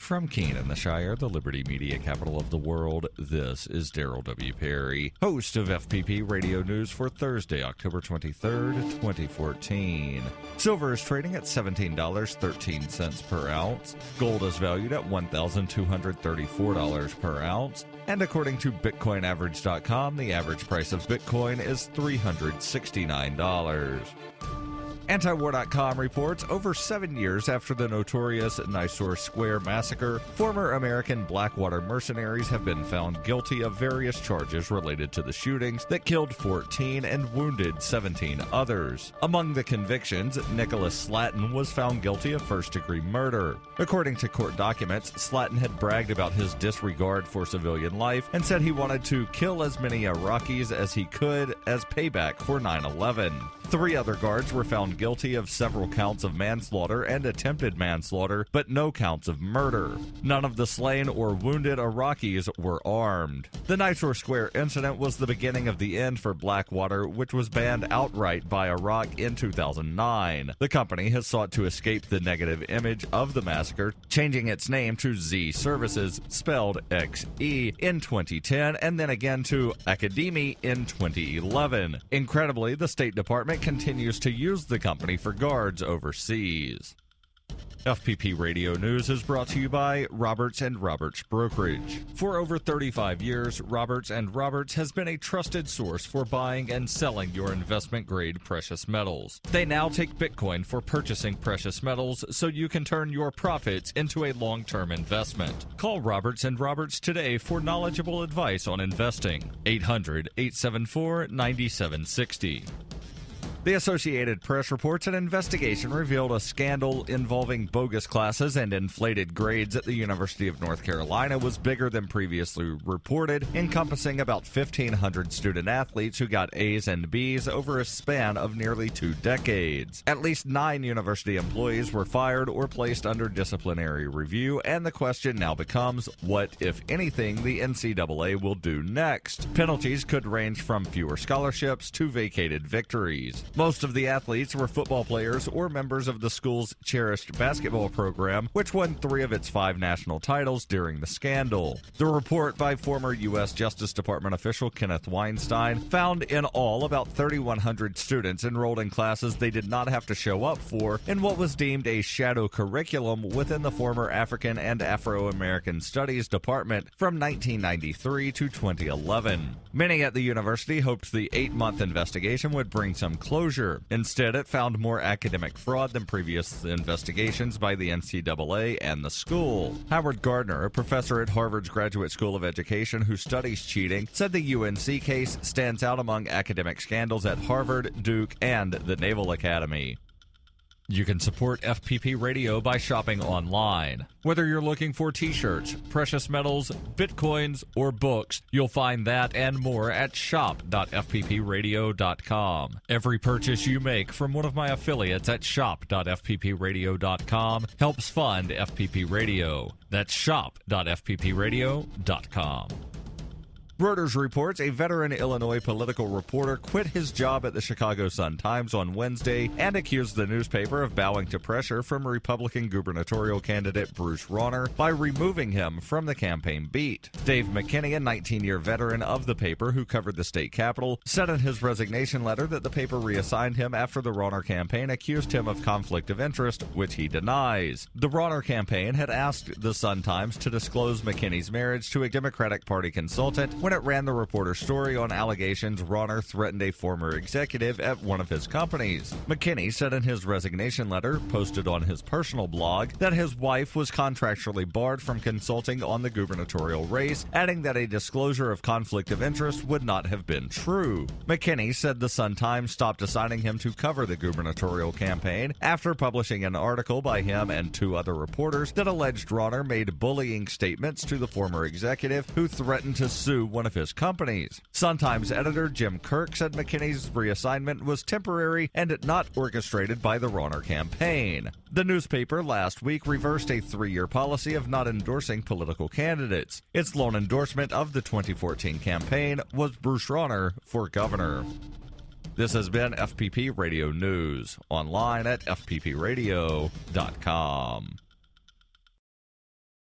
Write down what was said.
From Keene in the Shire, the Liberty Media capital of the world, this is Daryl W. Perry, host of FPP Radio News for Thursday, October 23rd, 2014. Silver is trading at $17.13 per ounce. Gold is valued at $1,234 per ounce. And according to BitcoinAverage.com, the average price of Bitcoin is $369. Antiwar.com reports over 7 years after the notorious Nisour Square massacre, former American Blackwater mercenaries have been found guilty of various charges related to the shootings that killed 14 and wounded 17 others. Among the convictions, Nicholas Slatton was found guilty of first-degree murder. According to court documents, Slatton had bragged about his disregard for civilian life and said he wanted to kill as many Iraqis as he could as payback for 9/11. 3 other guards were found guilty of several counts of manslaughter and attempted manslaughter, but no counts of murder. None of the slain or wounded Iraqis were armed. The Nisour Square incident was the beginning of the end for Blackwater, which was banned outright by Iraq in 2009. The company has sought to escape the negative image of the massacre, changing its name to Z Services, spelled XE, in 2010, and then again to Academy in 2011. Incredibly, the State Department continues to use the company for guards overseas. FPP Radio News is brought to you by Roberts & Roberts Brokerage. For over 35 years, Roberts & Roberts has been a trusted source for buying and selling your investment-grade precious metals. They now take Bitcoin for purchasing precious metals so you can turn your profits into a long-term investment. Call Roberts & Roberts today for knowledgeable advice on investing. 800-874-9760. The Associated Press reports an investigation revealed a scandal involving bogus classes and inflated grades at the University of North Carolina was bigger than previously reported, encompassing about 1,500 student-athletes who got A's and B's over a span of nearly 2 decades. At least 9 university employees were fired or placed under disciplinary review, and the question now becomes, what, if anything, the NCAA will do next? Penalties could range from fewer scholarships to vacated victories. Most of the athletes were football players or members of the school's cherished basketball program, which won 3 of its 5 national titles during the scandal. The report by former U.S. Justice Department official Kenneth Weinstein found in all about 3,100 students enrolled in classes they did not have to show up for in what was deemed a shadow curriculum within the former African and Afro-American Studies Department from 1993 to 2011. Many at the university hoped the 8-month investigation would bring some closure. Instead, it found more academic fraud than previous investigations by the NCAA and the school. Howard Gardner, a professor at Harvard's Graduate School of Education who studies cheating, said the UNC case stands out among academic scandals at Harvard, Duke, and the Naval Academy. You can support FPP Radio by shopping online. Whether you're looking for t-shirts, precious metals, bitcoins, or books, you'll find that and more at shop.fppradio.com. Every purchase you make from one of my affiliates at shop.fppradio.com helps fund FPP Radio. That's shop.fppradio.com. Reuters reports a veteran Illinois political reporter quit his job at the Chicago Sun-Times on Wednesday and accused the newspaper of bowing to pressure from Republican gubernatorial candidate Bruce Rauner by removing him from the campaign beat. Dave McKinney, a 19-year veteran of the paper who covered the state capitol, said in his resignation letter that the paper reassigned him after the Rauner campaign accused him of conflict of interest, which he denies. The Rauner campaign had asked the Sun-Times to disclose McKinney's marriage to a Democratic Party consultant when it ran the reporter's story on allegations Rauner threatened a former executive at one of his companies. McKinney said in his resignation letter, posted on his personal blog, that his wife was contractually barred from consulting on the gubernatorial race, adding that a disclosure of conflict of interest would not have been true. McKinney said the Sun-Times stopped assigning him to cover the gubernatorial campaign after publishing an article by him and 2 other reporters that alleged Rauner made bullying statements to the former executive who threatened to sue one of his companies. Sun-Times editor Jim Kirk said McKinney's reassignment was temporary and not orchestrated by the Rauner campaign. The newspaper last week reversed a 3-year policy of not endorsing political candidates. Its lone endorsement of the 2014 campaign was Bruce Rauner for governor. This has been FPP Radio News, online at fppradio.com.